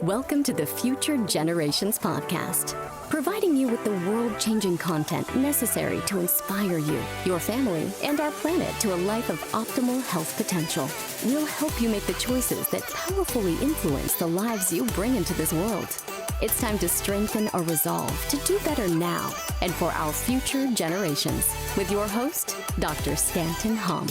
Welcome to the Future Generations Podcast, providing you with the world-changing content necessary to inspire you, your family, and our planet to a life of optimal health potential. We'll help you make the choices that powerfully influence the lives you bring into this world. It's time to strengthen our resolve to do better now and for our future generations with your host, Dr. Stanton Hom.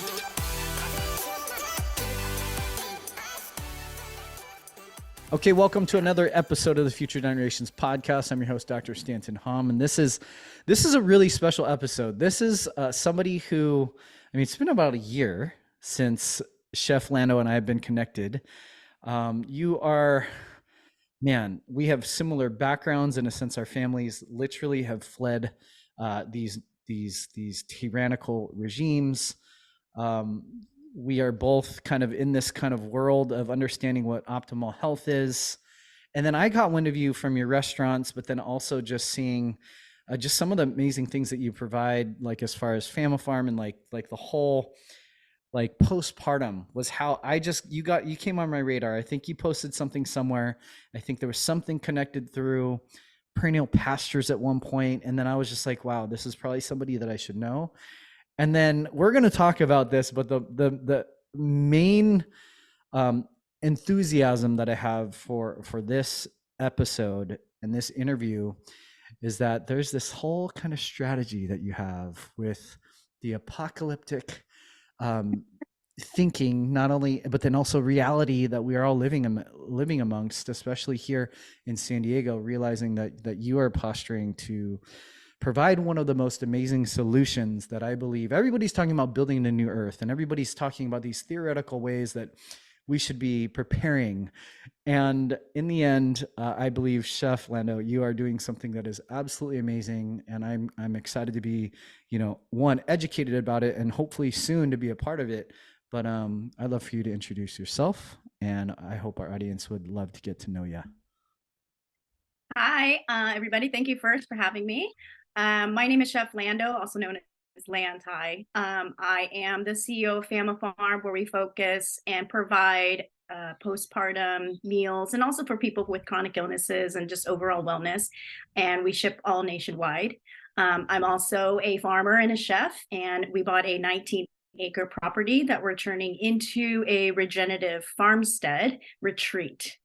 Okay, welcome to another episode of the Future Generations Podcast. I'm your host, Dr. Stanton Hom, and this is a really special episode. This is somebody who, it's been about a year since Chef Lando and I have been connected. We have similar backgrounds in a sense. Our families literally have fled these tyrannical regimes. We are both kind of in this kind of world of understanding what optimal health is. And then I got wind of you from your restaurants, but then also just seeing just some of the amazing things that you provide, like as far as Family Farm and like the whole like postpartum was how you came on my radar. I think you posted something somewhere. I think there was something connected through perennial pastures at one point. And then I was just like, wow, this is probably somebody that I should know. And then we're going to talk about this, but the main enthusiasm that I have for this episode and this interview is that there's this whole kind of strategy that you have with the apocalyptic thinking, not only, but then also reality that we are all living amongst, especially here in San Diego, realizing that you are posturing to provide one of the most amazing solutions that I believe everybody's talking about building a new earth, and everybody's talking about these theoretical ways that we should be preparing. And in the end, I believe, Chef Lando, you are doing something that is absolutely amazing. And I'm excited to be, one, educated about it and hopefully soon to be a part of it. But I'd love for you to introduce yourself, and I hope our audience would love to get to know you. Hi, everybody. Thank you first for having me. My name is Chef Lando, also known as Lan Thai. I am the CEO of Family Farm, where we focus and provide postpartum meals, and also for people with chronic illnesses and just overall wellness. And we ship all nationwide. I'm also a farmer and a chef, and we bought a 19-acre property that we're turning into a regenerative farmstead retreat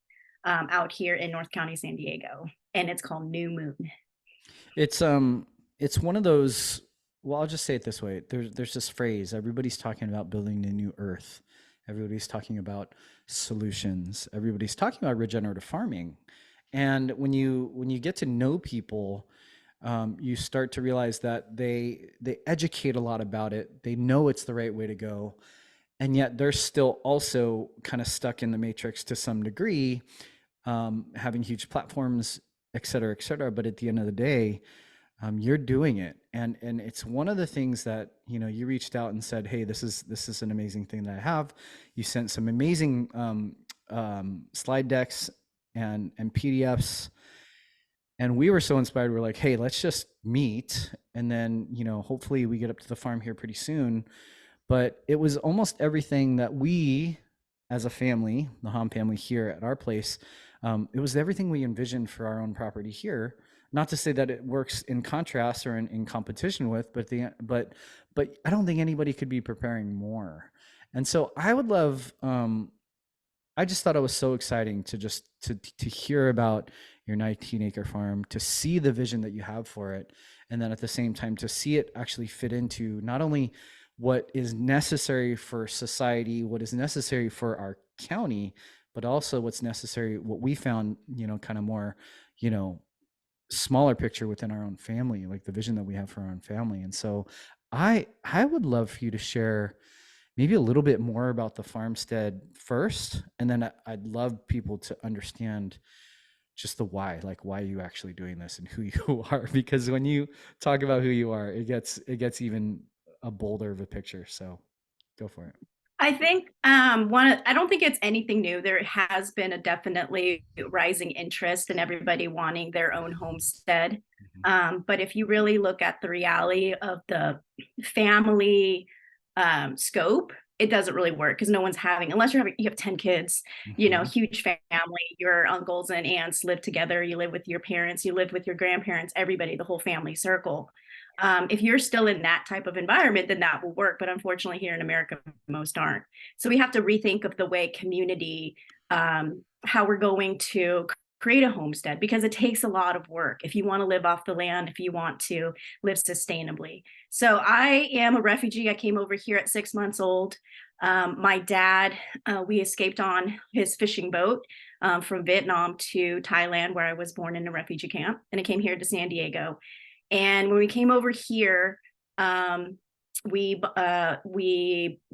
out here in North County, San Diego, and it's called Neu Mune. It's one of those, well, I'll just say it this way. There's this phrase, everybody's talking about building a new earth. Everybody's talking about solutions. Everybody's talking about regenerative farming. And when you get to know people, you start to realize that they educate a lot about it. They know it's the right way to go. And yet they're still also kind of stuck in the matrix to some degree, having huge platforms, et cetera, et cetera. But at the end of the day, you're doing it. And it's one of the things that, you reached out and said, hey, this is an amazing thing that I have. You sent some amazing slide decks and PDFs. And we were so inspired. We're like, hey, let's just meet. And then, hopefully we get up to the farm here pretty soon. But it was almost everything that we, as a family, the Hom family here at our place, it was everything we envisioned for our own property here. Not to say that it works in contrast or in competition with, but I don't think anybody could be preparing more. And so I would love, I just thought it was so exciting to hear about your 19-acre farm, to see the vision that you have for it, and then at the same time to see it actually fit into not only what is necessary for society, what is necessary for our county, but also what's necessary, what we found, kind of more, smaller picture within our own family, like the vision that we have for our own family. And so I would love for you to share maybe a little bit more about the farmstead first, and then I'd love people to understand just the why, like why are you actually doing this and who you are, because when you talk about who you are, it gets even a bolder of a picture. So go for it. I think I don't think it's anything new. There has been a definitely rising interest in everybody wanting their own homestead. But if you really look at the reality of the family scope it doesn't really work because no one's having, unless you have 10 kids, huge family, your uncles and aunts live together, you live with your parents, you live with your grandparents, everybody, the whole family circle. If you're still in that type of environment, then that will work. But unfortunately, here in America, most aren't. So we have to rethink of the way community, how we're going to create a homestead, because it takes a lot of work if you want to live off the land, if you want to live sustainably. So I am a refugee. I came over here at 6 months old. My dad, we escaped on his fishing boat from Vietnam to Thailand, where I was born in a refugee camp, and I came here to San Diego. And when we came over here, we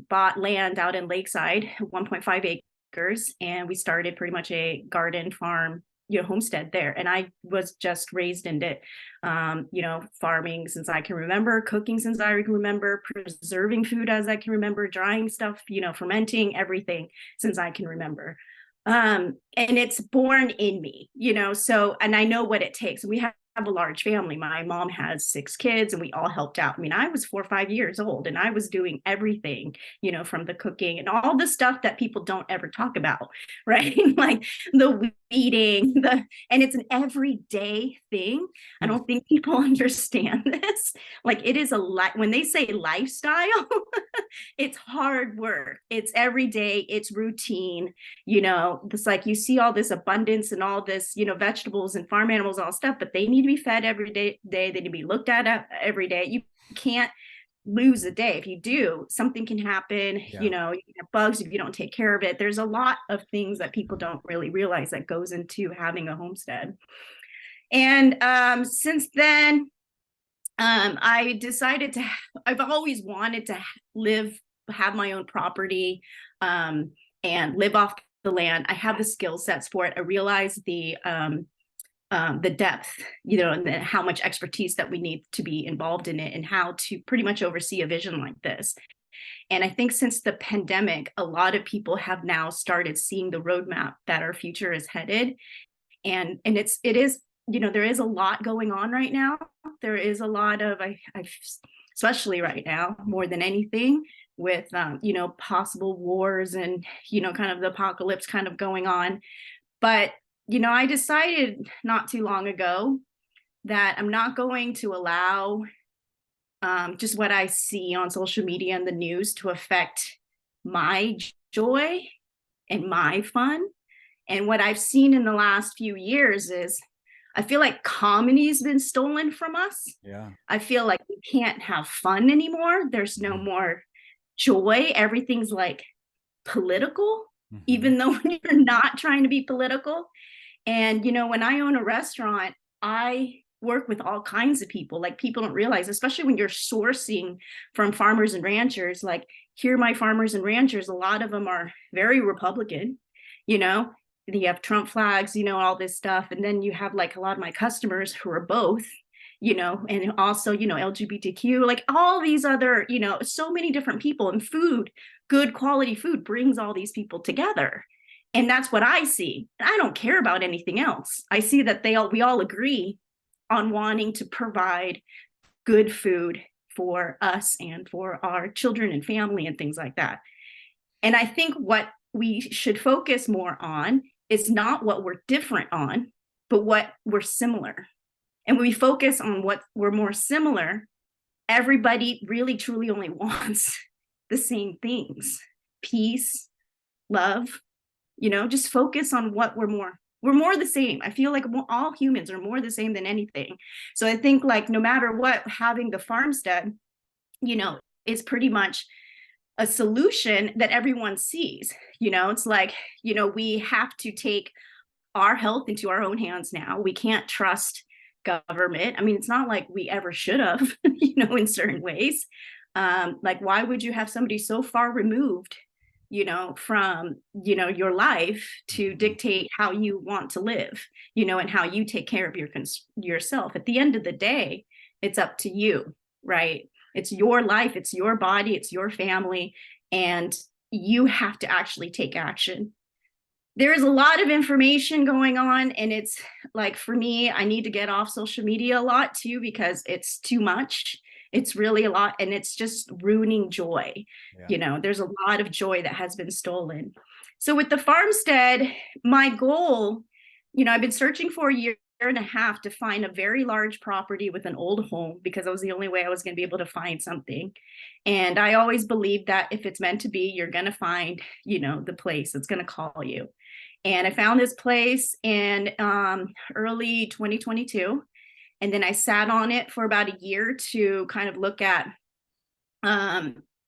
bought land out in Lakeside, 1.5 acres, and we started pretty much a garden farm, homestead there. And I was just raised in it, farming since I can remember, cooking since I can remember, preserving food as I can remember, drying stuff, fermenting, everything since I can remember. And it's born in me, so, and I know what it takes. We have a large family. My mom has 6 kids and we all helped out. I mean, I was 4 or 5 years old and I was doing everything, from the cooking and all the stuff that people don't ever talk about, right? Like the weeding, and it's an everyday thing. I don't think people understand this. Like it is when they say lifestyle, it's hard work. It's every day, it's routine, it's like you see all this abundance and all this, vegetables and farm animals, all stuff, but they need to be fed every day. They need to be looked at every day. You can't lose a day. If you do, something can happen. You can have bugs if you don't take care of it. There's a lot of things that people don't really realize that goes into having a homestead. And since then, I decided I've always wanted to have my own property and live off the land. I have the skill sets for it. I realize the depth, and how much expertise that we need to be involved in it and how to pretty much oversee a vision like this. And I think since the pandemic, a lot of people have now started seeing the roadmap that our future is headed. And it is, there is a lot going on right now. There is a lot of, especially right now, more than anything, with, possible wars and, kind of the apocalypse kind of going on. But I decided not too long ago that I'm not going to allow just what I see on social media and the news to affect my joy and my fun. And what I've seen in the last few years is I feel like comedy has been stolen from us. Yeah. I feel like we can't have fun anymore. There's no more joy. Everything's like political, even though you're not trying to be political. And, when I own a restaurant, I work with all kinds of people. Like people don't realize, especially when you're sourcing from farmers and ranchers, like here, my farmers and ranchers, a lot of them are very Republican, you have Trump flags, all this stuff. And then you have like a lot of my customers who are both, and also, LGBTQ, like all these other, so many different people, and food, good quality food brings all these people together. And that's what I see. I don't care about anything else. I see that we all agree on wanting to provide good food for us and for our children and family and things like that. And I think what we should focus more on is not what we're different on, but what we're similar. And when we focus on what we're more similar, everybody really truly only wants the same things: peace, love. Just focus on what we're more the same. I feel like all humans are more the same than anything. So I think like no matter what, having the farmstead, is pretty much a solution that everyone sees. It's like, we have to take our health into our own hands now. We can't trust government. I mean, it's not like we ever should have, in certain ways. Like, why would you have somebody so far removed, from, your life to dictate how you want to live, and how you take care of yourself? At the end of the day, it's up to you, right? It's your life, it's your body, it's your family, and you have to actually take action. There's a lot of information going on, and it's like, for me, I need to get off social media a lot too, because it's too much. It's really a lot, and it's just ruining joy. Yeah. There's a lot of joy that has been stolen. So with the farmstead, my goal, I've been searching for a year and a half to find a very large property with an old home, because that was the only way I was going to be able to find something. And I always believed that if it's meant to be, you're going to find, the place that's going to call you. And I found this place in early 2022. And then I sat on it for about a year to kind of look at,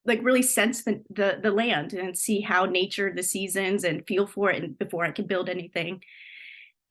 really sense the land and see how nature, the seasons, and feel for it, and before I could build anything.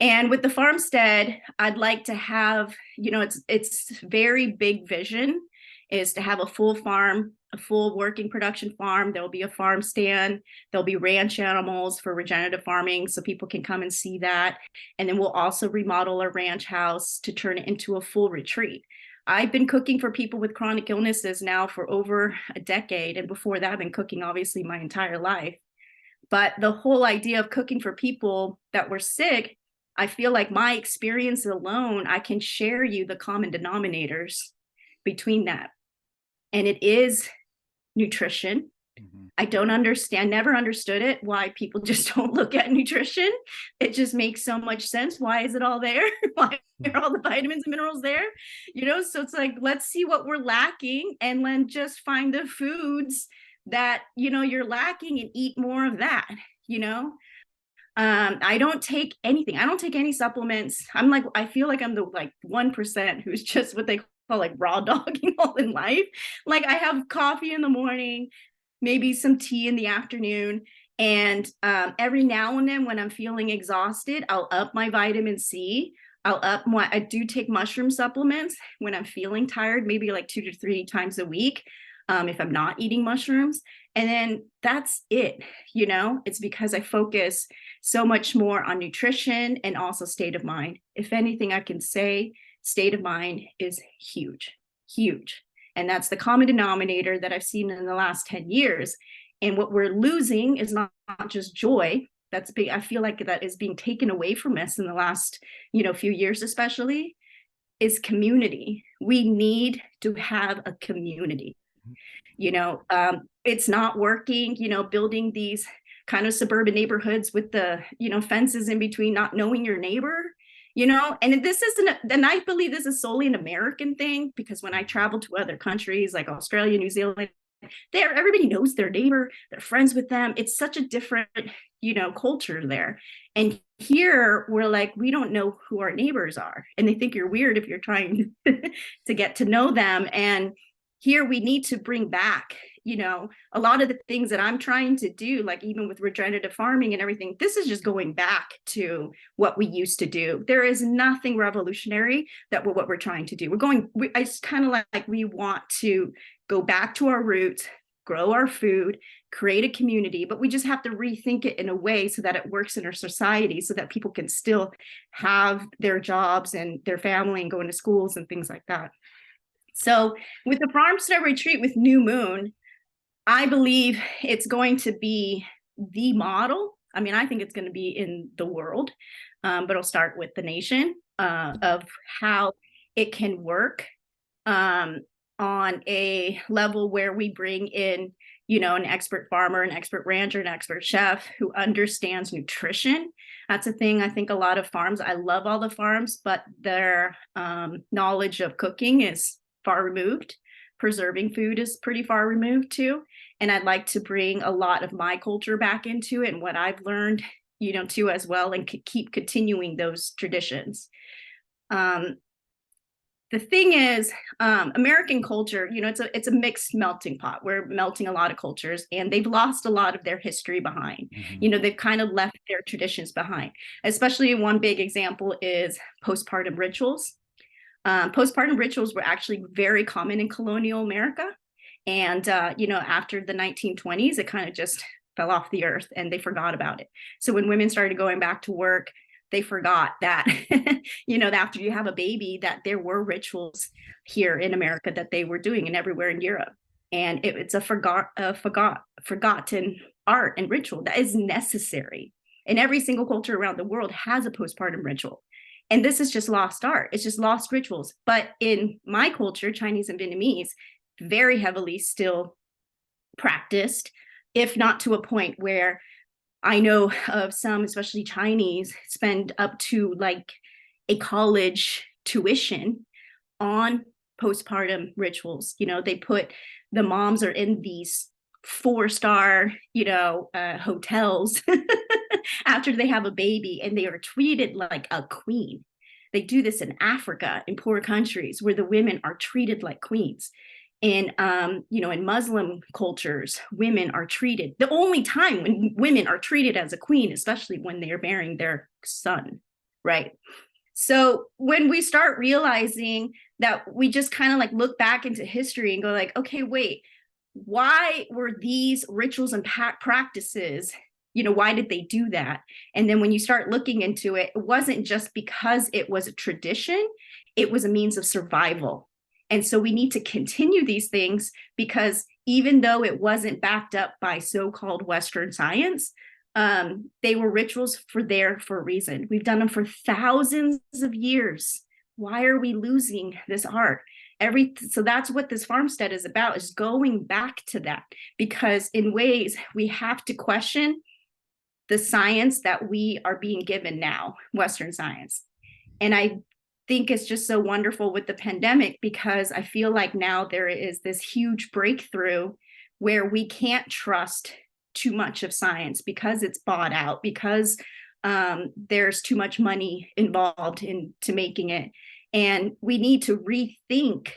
And with the farmstead, I'd like to have, it's very big vision is to have a full farm, a full working production farm. There'll be a farm stand. There'll be ranch animals for regenerative farming, so people can come and see that. And then we'll also remodel a ranch house to turn it into a full retreat. I've been cooking for people with chronic illnesses now for over a decade. And before that, I've been cooking obviously my entire life. But the whole idea of cooking for people that were sick, I feel like my experience alone, I can share you the common denominators between that. And it is nutrition. Mm-hmm. I don't understand, never understood it, why people just don't look at nutrition. It just makes so much sense. Why is it all there? Why are all the vitamins and minerals there? So it's like, let's see what we're lacking, and then just find the foods that, you're lacking, and eat more of that, I don't take anything. I don't take any supplements. I feel like I'm the 1% who's just what they call raw dogging all in life. I have coffee in the morning, maybe some tea in the afternoon. And every now and then when I'm feeling exhausted, I'll up my vitamin C. I do take mushroom supplements when I'm feeling tired, maybe 2 to 3 times a week. If I'm not eating mushrooms. And then that's it. It's because I focus so much more on nutrition and also state of mind. If anything, I can say state of mind is huge, huge. And that's the common denominator that I've seen in the last 10 years. And what we're losing is not just joy. That's big. I feel like that is being taken away from us in the last, few years, especially, is community. We need to have a community. It's not working, building these kind of suburban neighborhoods with the, fences in between, not knowing your neighbor, and this isn't, and I believe this is solely an American thing, because when I travel to other countries like Australia, New Zealand, everybody knows their neighbor, they're friends with them. It's such a different, culture there. And here we're we don't know who our neighbors are. And they think you're weird if you're trying to get to know them. And here we need to bring back, a lot of the things that I'm trying to do, even with regenerative farming and everything. This is just going back to what we used to do. There is nothing revolutionary that what we're trying to do. It's kind of we want to go back to our roots, grow our food, create a community, but we just have to rethink it in a way so that it works in our society, so that people can still have their jobs and their family and go into schools and things like that. So with the farmstead retreat with Neu Mune, I believe it's going to be the model. I think it's going to be in the world, but it'll start with the nation of how it can work on a level where we bring in, an expert farmer, an expert rancher, an expert chef who understands nutrition. That's a thing. I think a lot of farms, I love all the farms, but their knowledge of cooking is far removed. Preserving food is pretty far removed too. And I'd like to bring a lot of my culture back into it and what I've learned, too, as well, and keep continuing those traditions. The thing is, American culture, it's a mixed melting pot. We're melting a lot of cultures, and they've lost a lot of their history behind. Mm-hmm. They've kind of left their traditions behind. Especially one big example is postpartum rituals. Postpartum rituals were actually very common in colonial America. And, after the 1920s, it kind of just fell off the earth and they forgot about it. So when women started going back to work, they forgot that, that after you have a baby, that there were rituals here in America that they were doing and everywhere in Europe. And it's a forgotten art and ritual that is necessary. And every single culture around the world has a postpartum ritual. And this is just lost art. It's just lost rituals. But in my culture, Chinese and Vietnamese, very heavily still practiced, if not to a point where I know of some, especially Chinese, spend up to like a college tuition on postpartum rituals. You know, they put the moms are in these 4-star, hotels after they have a baby, and they are treated like a queen. They do this in Africa, in poor countries, where the women are treated like queens. And in Muslim cultures, women are treated, the only time when women are treated as a queen, especially when they are bearing their son, right? So when we start realizing that, we just kind of like look back into history and go like, okay, wait, why were these rituals and practices, why did they do that? And then when you start looking into it, it wasn't just because it was a tradition, it was a means of survival. And so we need to continue these things, because even though it wasn't backed up by so-called Western science, they were rituals for a reason. We've done them for thousands of years. Why are we losing this art? So that's what this farmstead is about, is going back to that, because in ways we have to question the science that we are being given now, Western science. And I think it's just so wonderful with the pandemic, because I feel like now there is this huge breakthrough where we can't trust too much of science because it's bought out, because there's too much money involved into making it. And we need to rethink.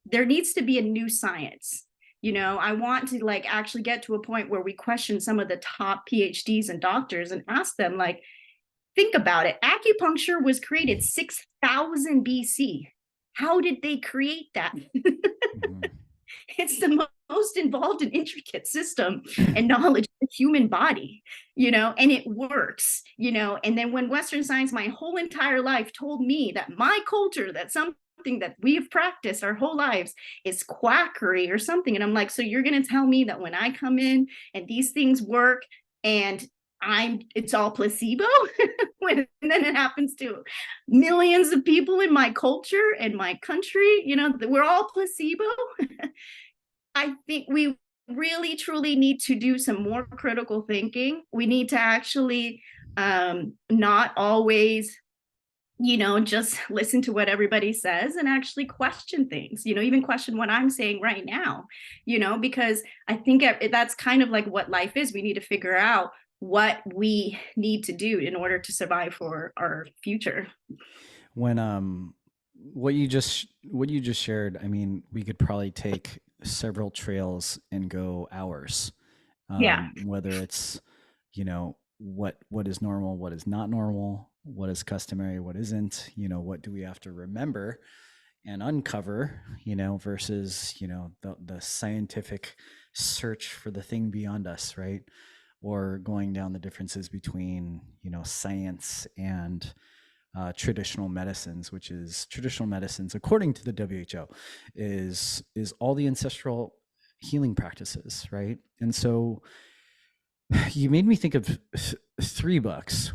There needs to be a new science. I want to like actually get to a point where we question some of the top PhDs and doctors and ask them, like, think about it. Acupuncture was created 6,000 BC. How did they create that? Mm-hmm. It's the most involved and intricate system and knowledge of the human body, and it works, and then when Western science, my whole entire life, told me that my culture, that something that we've practiced our whole lives is quackery or something. And I'm like, so you're going to tell me that when I come in and these things work and it's all placebo? And then it happens to millions of people in my culture and my country, we're all placebo. I think we really truly need to do some more critical thinking. We need to actually not always just listen to what everybody says, and actually question things, even question what I'm saying right now, because I think that's kind of like what life is. We need to figure out what we need to do in order to survive for our future. When what you just shared, I mean, we could probably take several trails and go hours. Whether it's, what is normal, what is not normal, what is customary, what isn't, what do we have to remember and uncover, versus, the scientific search for the thing beyond us, right? Or going down the differences between, science and traditional medicines, which is traditional medicines, according to the WHO, is all the ancestral healing practices, right? And so you made me think of 3 books.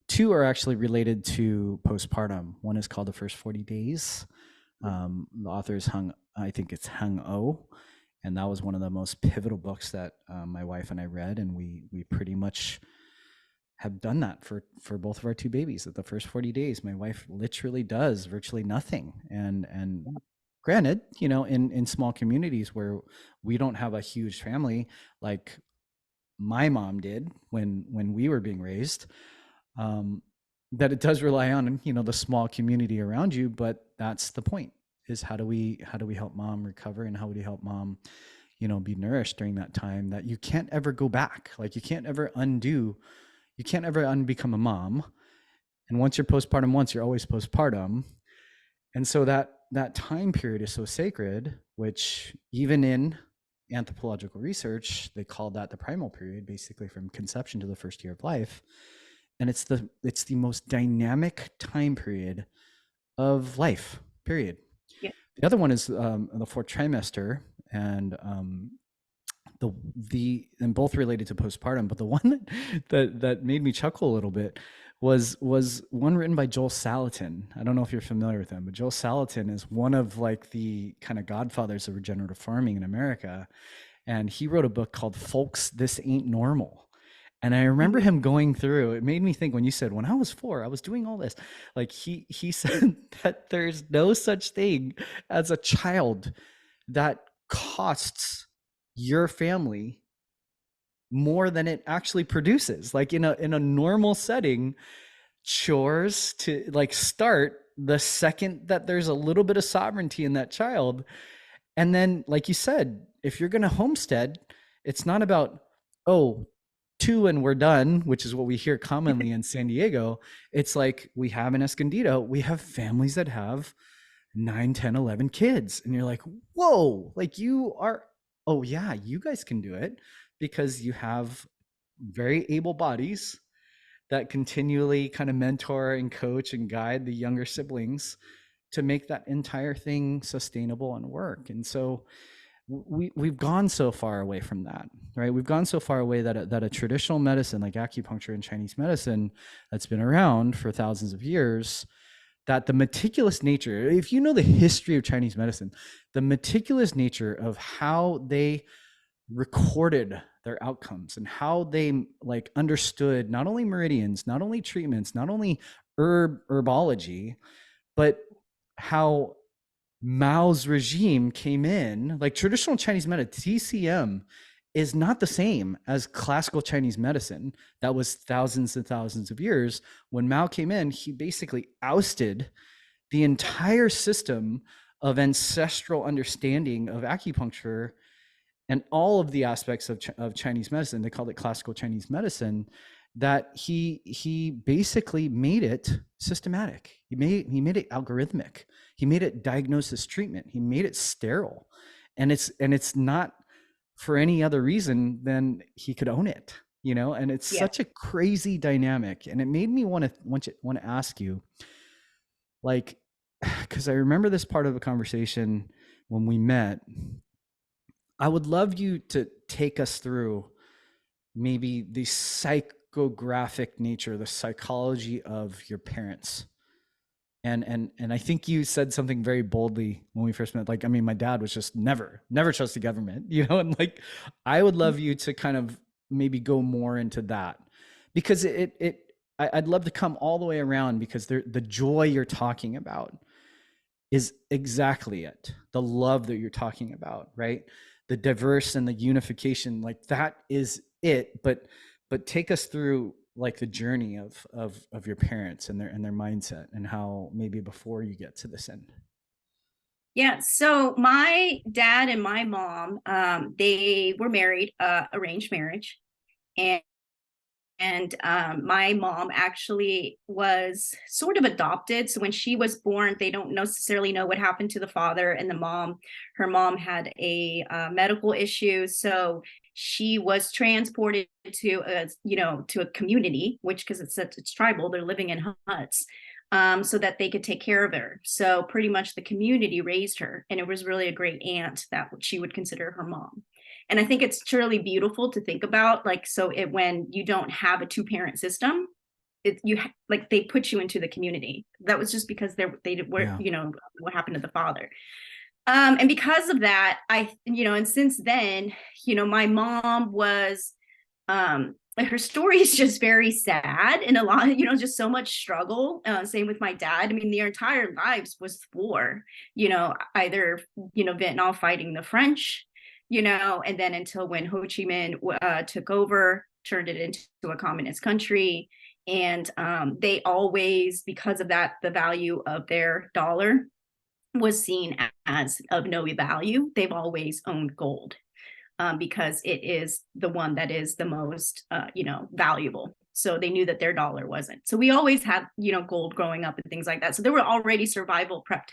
Two are actually related to postpartum. One is called The First 40 Days. The author is Hung Oh, and that was one of the most pivotal books that my wife and I read, and we pretty much have done that for both of our 2 babies. At the first 40 days, my wife literally does virtually nothing. And granted, in small communities where we don't have a huge family like my mom did when we were being raised, that it does rely on, the small community around you. But that's the point, is how do we help mom recover, and how do we help mom, be nourished during that time that you can't ever go back. Like you can't ever unbecome a mom. And once you're postpartum once, you're always postpartum. And so that time period is so sacred, which even in anthropological research, they call that the primal period, basically from conception to the first year of life. And it's the most dynamic time period of life, period. Yeah. The other one is the 4th trimester, and and both related to postpartum. But the one that made me chuckle a little bit was one written by Joel Salatin. I don't know if you're familiar with him, but Joel Salatin is one of like the kind of godfathers of regenerative farming in America. And he wrote a book called Folks, This Ain't Normal. And I remember him going through, it made me think when you said, when I was 4, I was doing all this. Like he said that there's no such thing as a child that costs your family more than it actually produces. Like in a normal setting, chores to like start the second that there's a little bit of sovereignty in that child. And then, like you said, if you're going to homestead, it's not about, oh, 2 and we're done, which is what we hear commonly in San Diego. It's like we have in Escondido, we have families that have 9, 10, 11 kids. And you're like, whoa, like you are, oh yeah, you guys can do it because you have very able bodies that continually kind of mentor and coach and guide the younger siblings to make that entire thing sustainable and work. And so we've gone so far away from that, right? We've gone so far away that a traditional medicine like acupuncture and Chinese medicine that's been around for thousands of years, that the meticulous nature, if you know the history of Chinese medicine, the meticulous nature of how they recorded their outcomes and how they like understood not only meridians, not only treatments, not only herbology, but how Mao's regime came in. Like traditional Chinese medicine, TCM is not the same as classical Chinese medicine that was thousands and thousands of years. When Mao came in, he basically ousted the entire system of ancestral understanding of acupuncture and all of the aspects of Chinese medicine. They called it classical Chinese medicine. That he basically made it systematic. He made it algorithmic. He made it diagnosis treatment. He made it sterile, and it's not for any other reason than he could own it, you know. And it's such a crazy dynamic. And it made me want to ask you, like, because I remember this part of the conversation when we met. I would love you to take us through maybe the psychographic nature, the psychology of your parents. And I think you said something very boldly when we first met. Like, I mean, my dad was just never trust the government, you know, and like, I would love you to kind of maybe go more into that, because I'd love to come all the way around, because the joy you're talking about is exactly it. The love that you're talking about, right? The diverse and the unification, like that is it. But take us through like the journey of your parents and their mindset, and how maybe before you get to this end. Yeah, so my dad and my mom, they were married, arranged marriage, and my mom actually was sort of adopted. So when she was born, they don't necessarily know what happened to the father and her mom had a medical issue. So she was transported to a community, which, because it's tribal, they're living in huts, so that they could take care of her. So pretty much the community raised her, and it was really a great aunt that she would consider her mom. And I think it's truly beautiful to think about, like, so when you don't have a 2-parent system, they put you into the community. That was just because they were, what happened to the father. And because of that, and since then, my mom was, her story is just very sad, and a lot, just so much struggle. Same with my dad. I mean, their entire lives was war, either, Vietnam fighting the French, and then until when Ho Chi Minh took over, turned it into a communist country. And they always, because of that, the value of their dollar was seen as of no value. They've always owned gold, because it is the one that is the most, valuable. So they knew that their dollar wasn't. So we always had, gold growing up and things like that. So there were already survival prep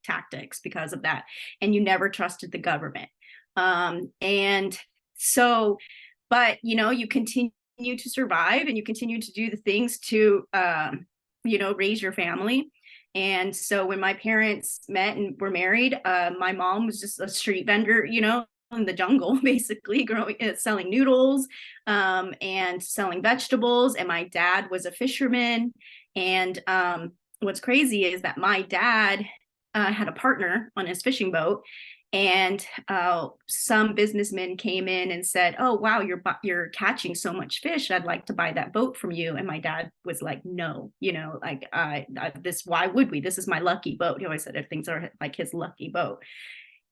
tactics because of that. And you never trusted the government. And so, but, you continue to survive, and you continue to do the things to, raise your family. And so when my parents met and were married, my mom was just a street vendor, in the jungle, basically selling noodles, and selling vegetables. And my dad was a fisherman. And what's crazy is that my dad had a partner on his fishing boat, and some businessmen came in and said, "Oh, wow, you're catching so much fish. I'd like to buy that boat from you." And my dad was like, "No, like this. Why would we? This is my lucky boat." He always said that things are like his lucky boat.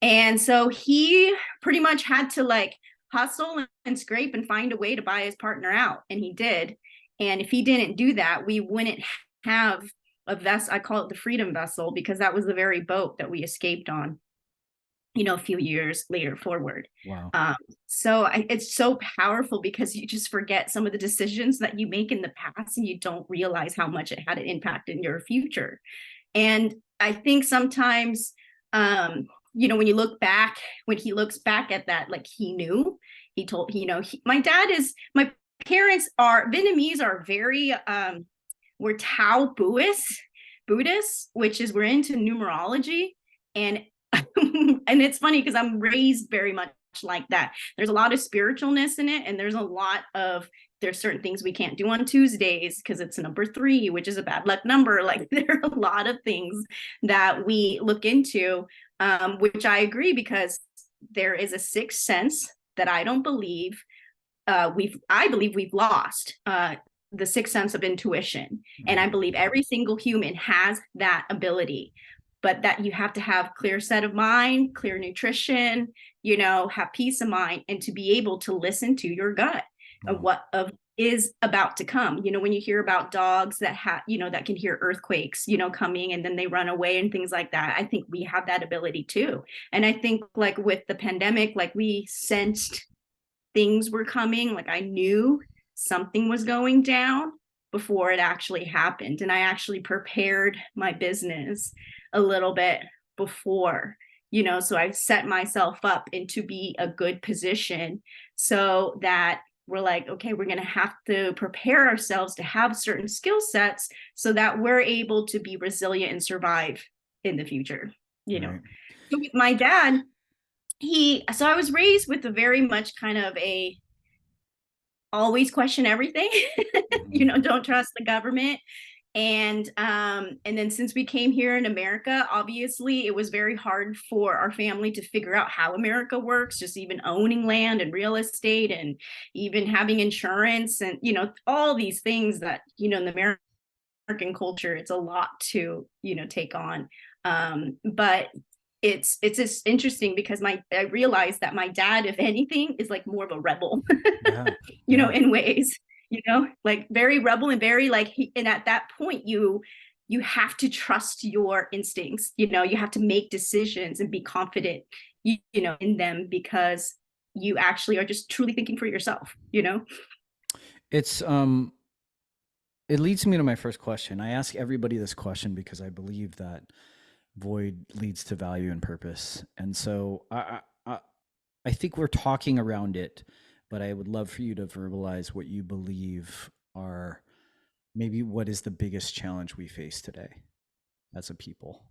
And so he pretty much had to like hustle and scrape and find a way to buy his partner out, and he did. And if he didn't do that, we wouldn't have a vessel. I call it the freedom vessel, because that was the very boat that we escaped on, a few years later forward. Wow. So it's so powerful, because you just forget some of the decisions that you make in the past, and you don't realize how much it had an impact in your future. And I think sometimes, when he looks back at that, like my parents are Vietnamese, are very, we're Tao Buddhists, which is we're into numerology. And and it's funny because I'm raised very much like that. There's a lot of spiritualness in it, and there's certain things we can't do on Tuesdays because it's number 3, which is a bad luck number. Like, there are a lot of things that we look into, which I agree, because there is a sixth sense that I don't believe I believe we've lost, the sixth sense of intuition. And I believe every single human has that ability, but that you have to have clear set of mind, clear nutrition, have peace of mind, and to be able to listen to your gut of what is about to come. When you hear about dogs that that can hear earthquakes, coming, and then they run away and things like that. I think we have that ability too. And I think, like, with the pandemic, like, we sensed things were coming. Like, I knew something was going down before it actually happened. And I actually prepared my business a little bit before, so I set myself up into be a good position, so that we're like, okay, we're going to have to prepare ourselves to have certain skill sets so that we're able to be resilient and survive in the future, Right. So with my dad, so I was raised with a very much kind of a always question everything, don't trust the government. And then since we came here in America, obviously it was very hard for our family to figure out how America works, just even owning land and real estate, and even having insurance, and all these things that in the American culture, it's a lot to take on. But it's just interesting, because I realized that my dad, if anything, is like more of a rebel, in ways, like very rebel, and very like, and at that point, you have to trust your instincts, you have to make decisions and be confident, in them, because you actually are just truly thinking for yourself, It's, it leads me to my first question. I ask everybody this question because I believe that void leads to value and purpose. And so I think we're talking around it, but I would love for you to verbalize what you believe are maybe what is the biggest challenge we face today as a people.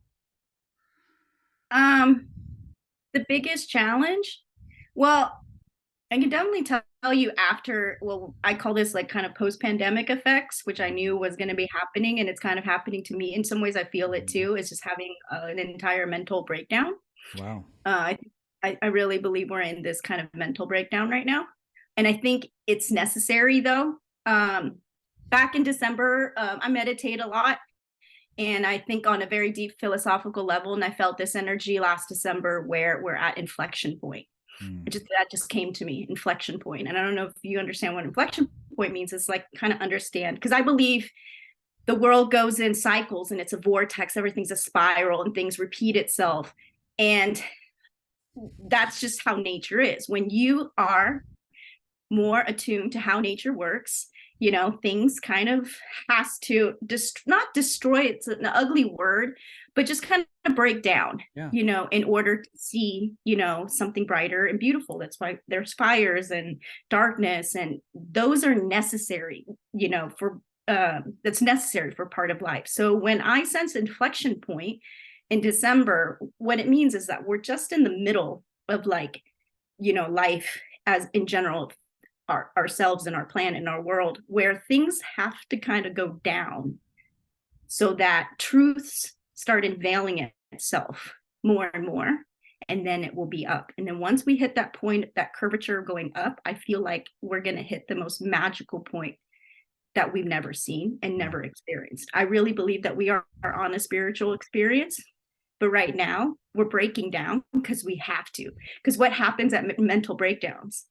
The biggest challenge, well, I can definitely tell you I call this like kind of post-pandemic effects, which I knew was going to be happening, and it's kind of happening to me. In some ways, I feel it too. It's just having an entire mental breakdown. Wow. I really believe we're in this kind of mental breakdown right now. And I think it's necessary, though. Back in December, I meditate a lot. And I think on a very deep philosophical level, and I felt this energy last December where we're at inflection point. That just came to me, inflection point. And I don't know if you understand what inflection point means. It's like kind of understand, because I believe the world goes in cycles, and it's a vortex. Everything's a spiral, and things repeat itself. And that's just how nature is. When you are more attuned to how nature works, things kind of has to not destroy, it's an ugly word, but just kind of break down, in order to see, something brighter and beautiful. That's why there's fires and darkness, and those are necessary, that's necessary for part of life. So when I sense inflection point in December, what it means is that we're just in the middle of, like, life as in general, ourselves and our planet and our world, where things have to kind of go down so that truths start unveiling itself more and more, and then it will be up. And then once we hit that point, that curvature going up, I feel like we're going to hit the most magical point that we've never seen and never experienced. I really believe that we are on a spiritual experience, but right now we're breaking down because we have to. Because what happens at mental breakdowns?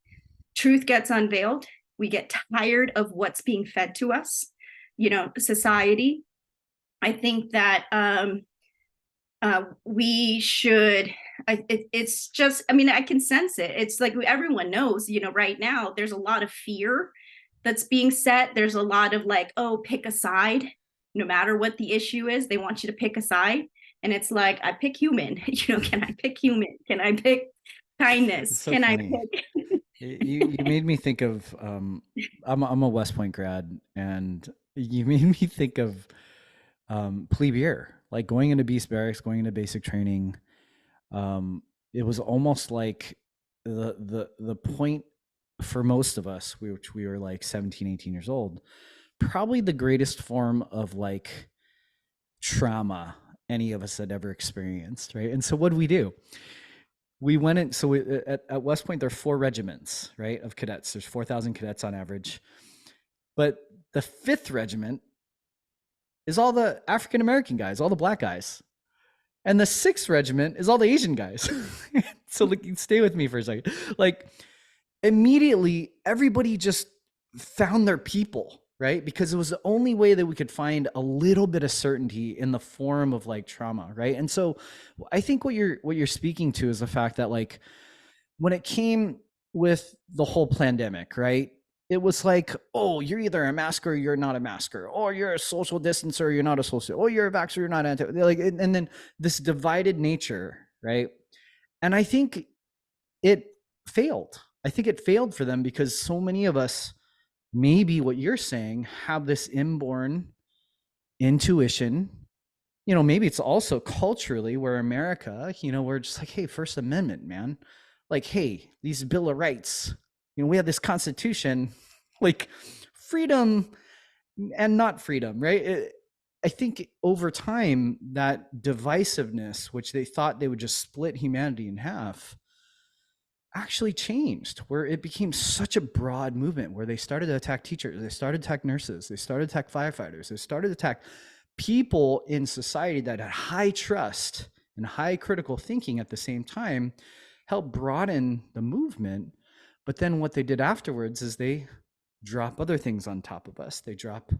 Truth gets unveiled. We get tired of what's being fed to us, society. I think that we should, it's just, I can sense it. It's like everyone knows, right now there's a lot of fear that's being set. There's a lot of like, oh, pick a side, no matter what the issue is, they want you to pick a side. And it's like, I pick human, can I pick human? Can I pick kindness? So can funny. I pick? You made me think of, I'm a West Point grad, and you made me think of plebe year, like going into Beast Barracks, going into basic training. It was almost like the point for most of us, which we were like 17, 18 years old, probably the greatest form of like trauma any of us had ever experienced, right? And so what do? We went in, so at West Point, there are 4 regiments, right, of cadets. There's 4,000 cadets on average. But the 5th regiment is all the African-American guys, all the black guys. And the 6th regiment is all the Asian guys. So like, stay with me for a second. Like, immediately everybody just found their people, right? Because it was the only way that we could find a little bit of certainty in the form of like trauma, right? And so I think what you're speaking to is the fact that like when it came with the whole pandemic, right? It was like, oh, you're either a masker or you're not a masker, or you're a social distancer or you're not a social, or you're a vaxxer, you're not anti, like, and then this divided nature, right? And I think it failed. I think it failed for them because so many of us, maybe what you're saying, have this inborn intuition. Maybe it's also culturally where America, we're just like, hey, First Amendment, man. Like, hey, these Bill of Rights, we have this Constitution, like freedom and not freedom, right? I think over time, that divisiveness, which they thought they would just split humanity in half, actually changed, where it became such a broad movement where they started to attack teachers, they started to attack nurses, they started to attack firefighters, they started to attack people in society that had high trust and high critical thinking at the same time, helped broaden the movement. But then what they did afterwards is they drop other things on top of us. They drop,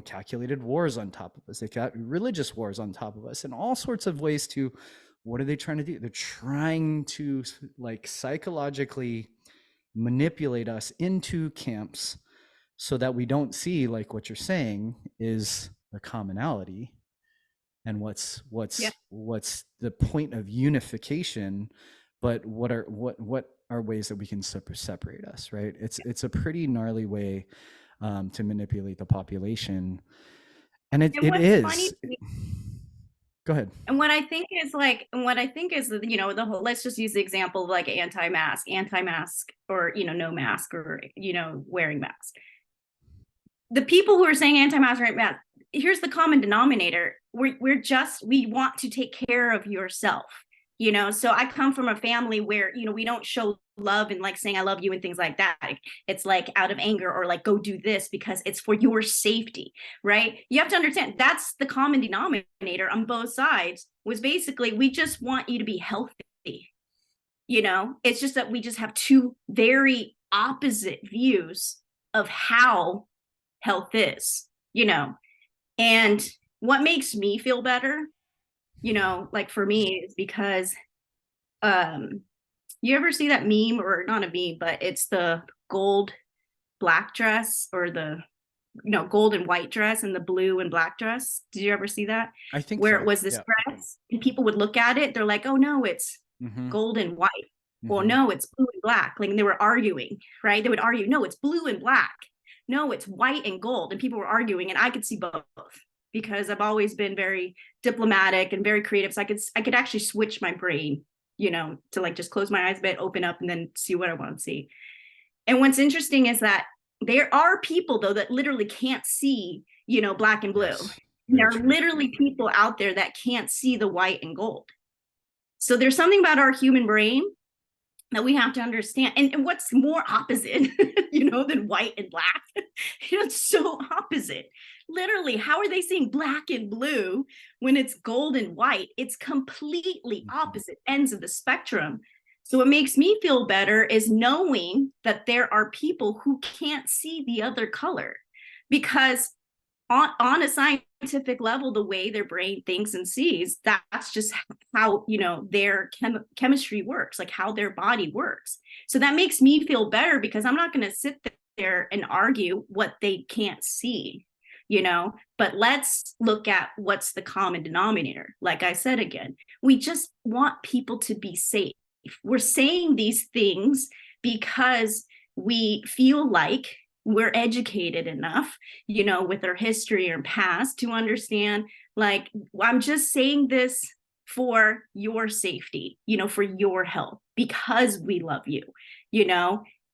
calculated wars on top of us. They got religious wars on top of us, and all sorts of ways to, what are they trying to do? They're trying to like psychologically manipulate us into camps so that we don't see, like what you're saying is the commonality and what's the point of unification, but what are ways that we can separate us, right? It's a pretty gnarly way to manipulate the population, and it is. Funny, go ahead. And what I think is the whole, let's just use the example of like anti-mask or, no mask or, wearing mask. The people who are saying anti-mask or mask, here's the common denominator. We want to take care of yourself, so I come from a family where, we don't show love and like saying I love you and things like that. It's like out of anger or like go do this because it's for your safety, right? You have to understand that's the common denominator on both sides, was basically we just want you to be healthy. It's just that we just have two very opposite views of how health is, and what makes me feel better, like for me, is because you ever see that meme, or not a meme, but it's the gold black dress, or the gold and white dress and the blue and black dress. Did you ever see that? I think where so. It was this dress and people would look at it, they're like, oh no, it's gold and white. Well, no, it's blue and black. Like, and they were arguing, right? They would argue, no, it's blue and black. No, it's white and gold. And people were arguing, and I could see both because I've always been very diplomatic and very creative. So I could actually switch my brain to like just close my eyes a bit, open up, and then see what I want to see. And what's interesting is that there are people though that literally can't see, black and blue. Yes, there are literally people out there that can't see the white and gold. So there's something about our human brain that we have to understand. And what's more opposite, than white and black? It's so opposite. Literally, how are they seeing black and blue when it's gold and white? It's completely opposite ends of the spectrum. So what makes me feel better is knowing that there are people who can't see the other color, because on a scientific level, the way their brain thinks and sees, that's just how, their chemistry works, like how their body works. So that makes me feel better, because I'm not going to sit there and argue what they can't see, but let's look at what's the common denominator. Like I said, again, we just want people to be safe. We're saying these things because we feel like we're educated enough, with our history or past to understand, like, I'm just saying this for your safety, for your health, because we love you,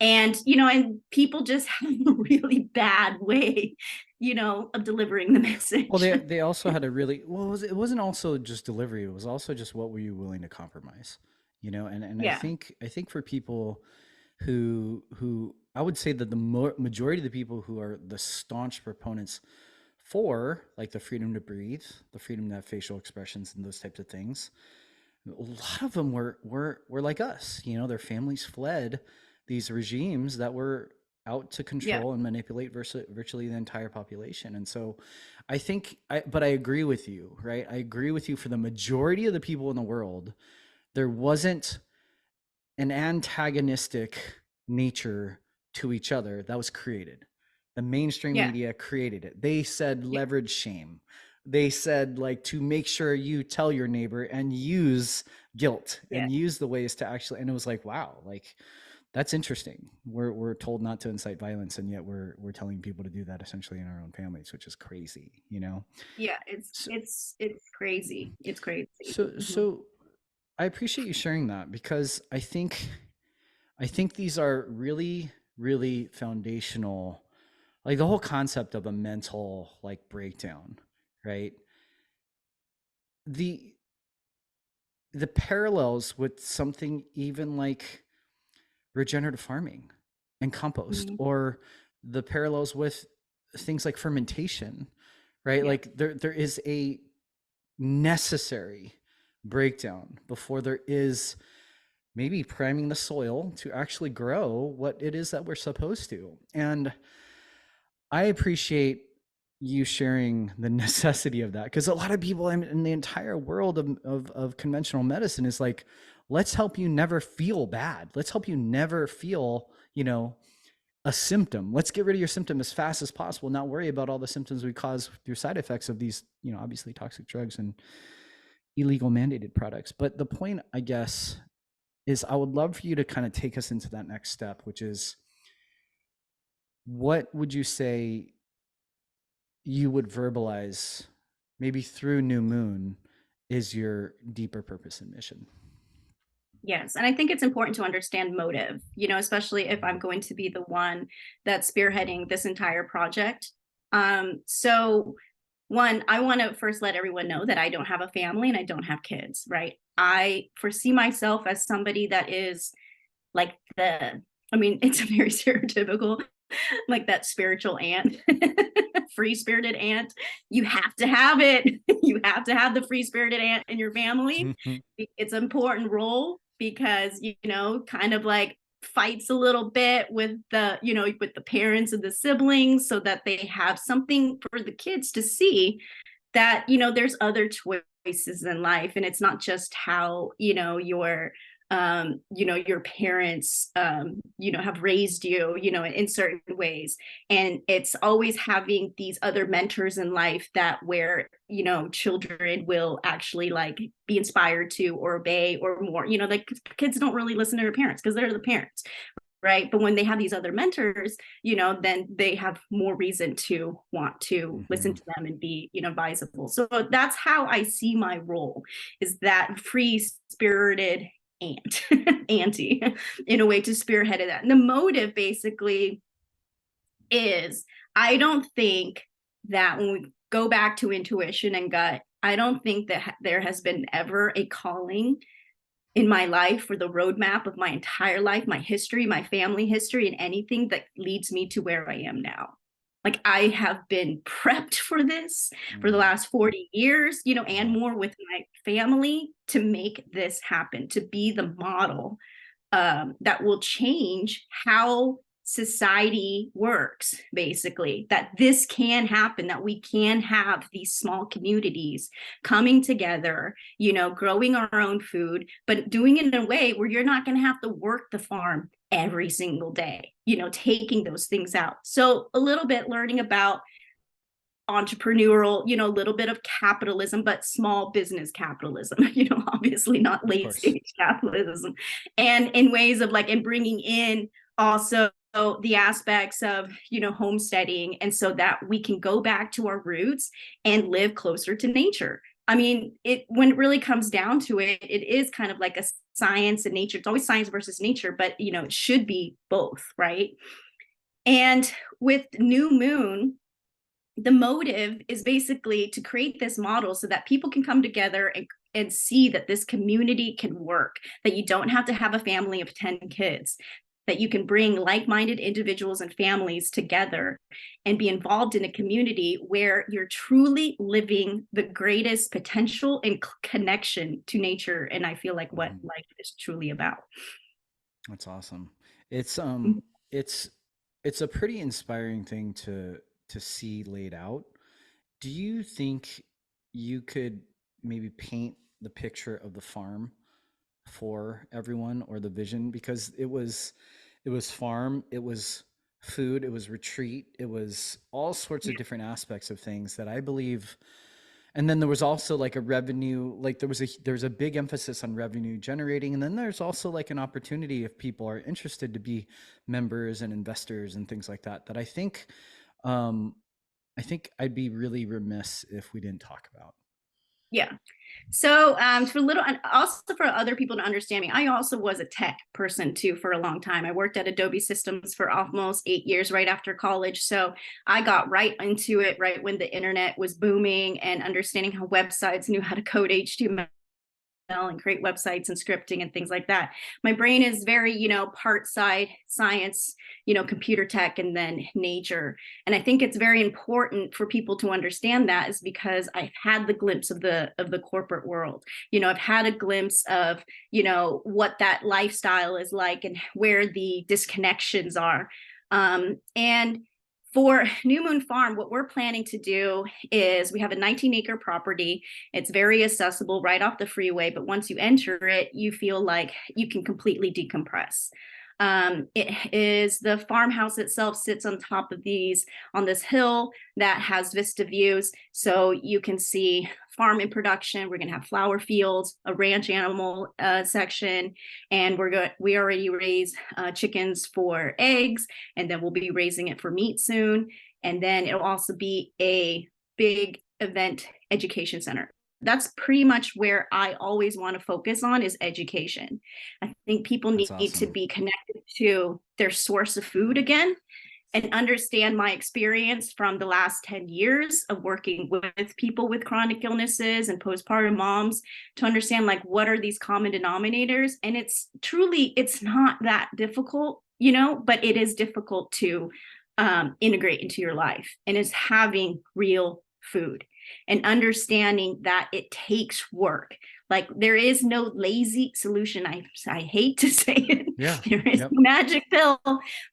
and people just have a really bad way, of delivering the message. Well, they also had a really, it wasn't also just delivery. It was also just, what were you willing to compromise, and Yeah. I think for people who I would say that the majority of the people who are the staunch proponents for, like, the freedom to breathe, the freedom to have facial expressions and those types of things, a lot of them were like us. Their families fled these regimes that were out to control and manipulate virtually the entire population. And so I think, but I agree with you, right? I agree with you. For the majority of the people in the world, there wasn't an antagonistic nature to each other that was created. The mainstream media created it. They said leverage shame. They said, like, to make sure you tell your neighbor and use guilt and use the ways to actually, and it was like, wow, like, that's interesting. We're told not to incite violence, and yet we're telling people to do that essentially in our own families, which is crazy, Yeah, it's crazy. It's crazy. So I appreciate you sharing that, because I think these are really, really foundational, like the whole concept of a mental, like, breakdown, right? The parallels with something even like regenerative farming and compost, or the parallels with things like fermentation, right? Like there is a necessary breakdown before there is maybe priming the soil to actually grow what it is that we're supposed to. And I appreciate you sharing the necessity of that, because a lot of people in the entire world of conventional medicine is like, let's help you never feel bad. Let's help you never feel, a symptom. Let's get rid of your symptom as fast as possible, not worry about all the symptoms we cause through side effects of these, obviously toxic drugs and illegal mandated products. But the point, I guess, is I would love for you to kind of take us into that next step, which is, what would you say you would verbalize, maybe through Neu Mune, is your deeper purpose and mission? Yes. And I think it's important to understand motive, especially if I'm going to be the one that's spearheading this entire project. So one, I want to first let everyone know that I don't have a family and I don't have kids, right? I foresee myself as somebody that is like it's a very stereotypical, like that spiritual aunt, free-spirited aunt. You have to have it. You have to have the free-spirited aunt in your family. It's an important role, because, kind of like fights a little bit with with the parents and the siblings, so that they have something for the kids to see, that, there's other choices in life. And it's not just how, your parents, have raised you, in certain ways. And it's always having these other mentors in life where, children will actually, like, be inspired to or obey or more, like, kids don't really listen to their parents because they're the parents. Right. But when they have these other mentors, then they have more reason to want to listen to them and be, advisable. So that's how I see my role, is that free spirited auntie in a way to spearhead that. And the motive basically is, I don't think that when we go back to intuition and gut, I don't think that there has been ever a calling in my life or the roadmap of my entire life, my history, my family history, and anything that leads me to where I am now. Like, I have been prepped for this for the last 40 years, and more with my family to make this happen, to be the model that will change how society works, basically, that this can happen, that we can have these small communities coming together, growing our own food, but doing it in a way where you're not going to have to work the farm every single day, taking those things out. So a little bit learning about entrepreneurial, a little bit of capitalism, but small business capitalism, obviously not late stage capitalism, and in ways of and bringing in also the aspects of, homesteading. And so that we can go back to our roots and live closer to nature. I mean, when it really comes down to it, it is kind of like a science and nature. It's always science versus nature, but, it should be both, right? And with Neu Mune, the motive is basically to create this model so that people can come together and see that this community can work, that you don't have to have a family of 10 kids, that you can bring like-minded individuals and families together and be involved in a community where you're truly living the greatest potential and connection to nature. And I feel like what life is truly about. That's awesome. It's a pretty inspiring thing to see laid out. Do you think you could maybe paint the picture of the farm for everyone, or the vision? Because it was farm, it was food, it was retreat, it was all sorts of different aspects of things that I believe. And then there was also like a revenue, like there's a big emphasis on revenue generating. And then there's also like an opportunity, if people are interested, to be members and investors and things like that, that I think I'd be really remiss if we didn't talk about. Yeah. So and also for other people to understand me, I also was a tech person too for a long time. I worked at Adobe Systems for almost 8 years right after college. So I got right into it right when the internet was booming, and understanding how websites knew how to code HTML and create websites and scripting and things like that. My brain is very, part side science, computer tech, and then nature. And I think it's very important for people to understand that, is because I've had the glimpse of the corporate world. I've had a glimpse of, what that lifestyle is like and where the disconnections are. And for Neu Mune Farm, what we're planning to do is we have a 19-acre property. It's very accessible right off the freeway, but once you enter it, you feel like you can completely decompress. It is, the farmhouse itself sits on top of on this hill that has vista views. So you can see farm in production. We're going to have flower fields, a ranch animal section, and we already raise chickens for eggs, and then we'll be raising it for meat soon. And then it'll also be a big event education center. That's pretty much where I always want to focus on, is education. I think people need to be connected to their source of food again, and understand my experience from the last 10 years of working with people with chronic illnesses and postpartum moms, to understand what are these common denominators. And it's not that difficult, but it is difficult to integrate into your life, and is having real food and understanding that it takes work. There is no lazy solution. I hate to say it. Yeah. There is no magic pill,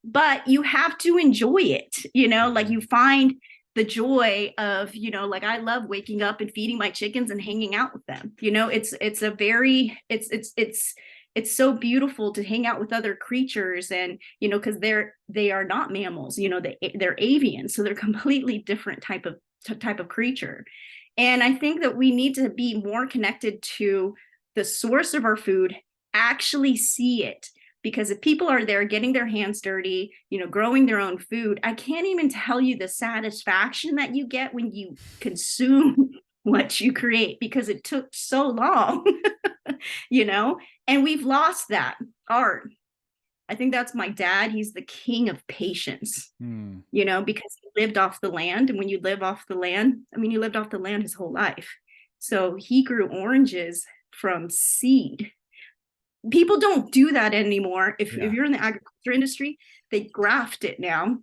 but you have to enjoy it. You find the joy of, I love waking up and feeding my chickens and hanging out with them. It's so beautiful to hang out with other creatures, and because they are not mammals. They're avian, so they're completely different type of creature. And I think that we need to be more connected to the source of our food, actually see it. Because if people are there getting their hands dirty, growing their own food, I can't even tell you the satisfaction that you get when you consume what you create, because it took so long you know, and we've lost that art. I think that's my dad. He's the king of patience, you know, because he lived off the land. And when you live off the land, I mean, he lived off the land his whole life. So he grew oranges from seed. People don't do that anymore. If you're in the agriculture industry, they graft it now.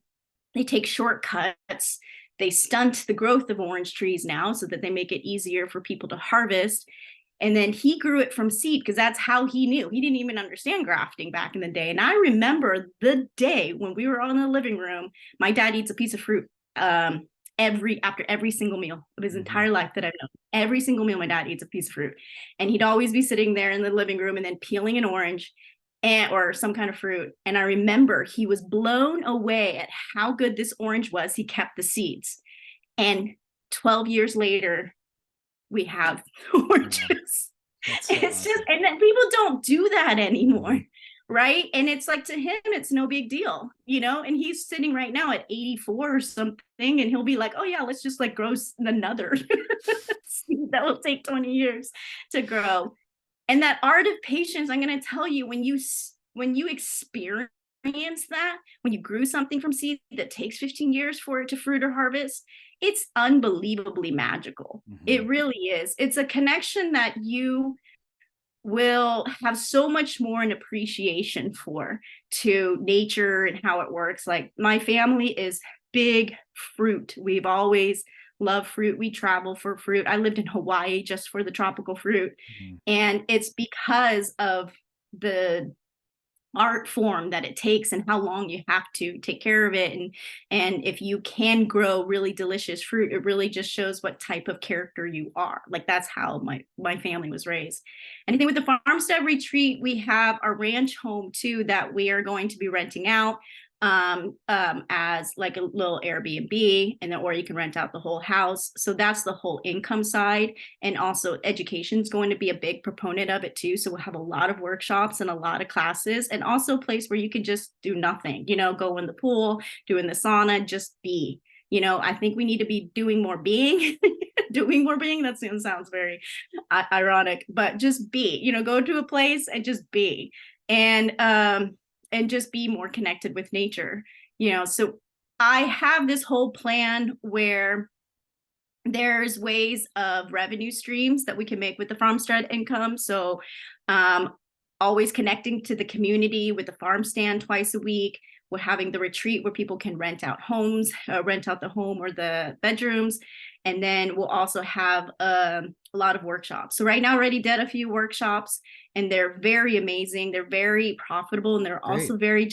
They take shortcuts. They stunt the growth of orange trees now so that they make it easier for people to harvest. And then he grew it from seed because that's how he knew. He didn't even understand grafting back in the day. And I remember the day when we were all in the living room, my dad eats a piece of fruit after every single meal of his entire life that I've known. Every single meal, my dad eats a piece of fruit. And he'd always be sitting there in the living room and then peeling an orange or some kind of fruit. And I remember he was blown away at how good this orange was. He kept the seeds. And 12 years later, we have oranges. So it's awesome. Just, and then people don't do that anymore, right? And it's like, to him, it's no big deal, you know, and he's sitting right now at 84 or something, and he'll be like, oh yeah, let's just like grow another seed that will take 20 years to grow. And that art of patience, I'm going to tell you, when you experience that, when you grew something from seed that takes 15 years for it to fruit or harvest, it's unbelievably magical. It really is. It's a connection that you will have so much more an appreciation for to nature and how it works. Like, my family is big fruit. We've always loved fruit. We travel for fruit. I lived in Hawaii just for the tropical fruit. And it's because of the art form that it takes and how long you have to take care of it. And if you can grow really delicious fruit, it really just shows what type of character you are. Like, that's how my family was raised. And I think with the farmstead retreat, we have our ranch home too that we are going to be renting out as like a little Airbnb, and then, or you can rent out the whole house. So that's the whole income side. And also education is going to be a big proponent of it too. So we'll have a lot of workshops and a lot of classes, and also a place where you can just do nothing, you know, go in the pool, do in the sauna, just be, you know. I think we need to be doing more being, doing more being. That sounds very ironic, but just be, you know, go to a place and just be. And just be more connected with nature, you know. So I have this whole plan where there's ways of revenue streams that we can make with the farmstead income. So always connecting to the community with the farm stand twice a week. We're having the retreat where people can rent out homes, rent out the home or the bedrooms. And then we'll also have a lot of workshops. So right now, I already did a few workshops, and they're very amazing. They're very profitable, and they're also very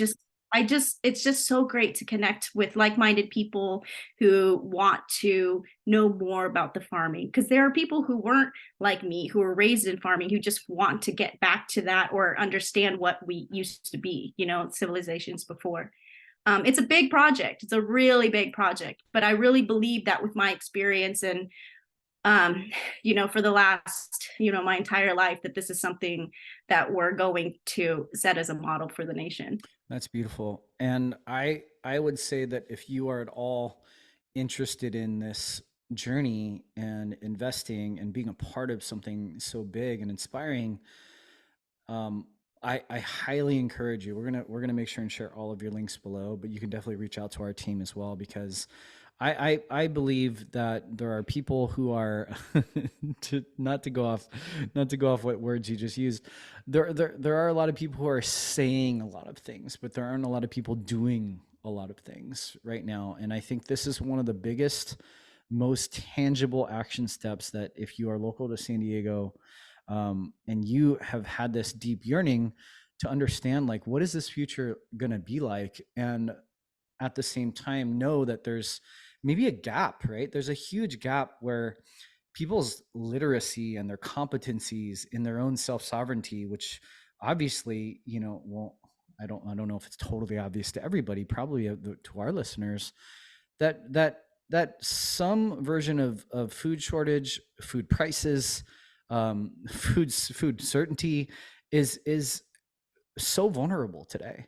it's just so great to connect with like-minded people who want to know more about the farming. Because there are people who weren't like me, who were raised in farming, who just want to get back to that or understand what we used to be, you know, civilizations before. It's a big project. It's a really big project, but I really believe that with my experience and, you know, for the last, you know, my entire life, that this is something that we're going to set as a model for the nation. That's beautiful. And I would say that if you are at all interested in this journey and investing and being a part of something so big and inspiring, I highly encourage you. We're gonna make sure and share all of your links below, but you can definitely reach out to our team as well, because I believe that there are people who are not to go off what words you just used. There are a lot of people who are saying a lot of things, but there aren't a lot of people doing a lot of things right now. And I think this is one of the biggest, most tangible action steps that if you are local to San Diego, and you have had this deep yearning to understand, like, what is this future going to be like? And at the same time, know that there's maybe a gap, right? There's a huge gap where people's literacy and their competencies in their own self-sovereignty, which obviously, you know, well, I don't know if it's totally obvious to everybody, probably to our listeners, that some version of food shortage, food prices, food certainty is so vulnerable today.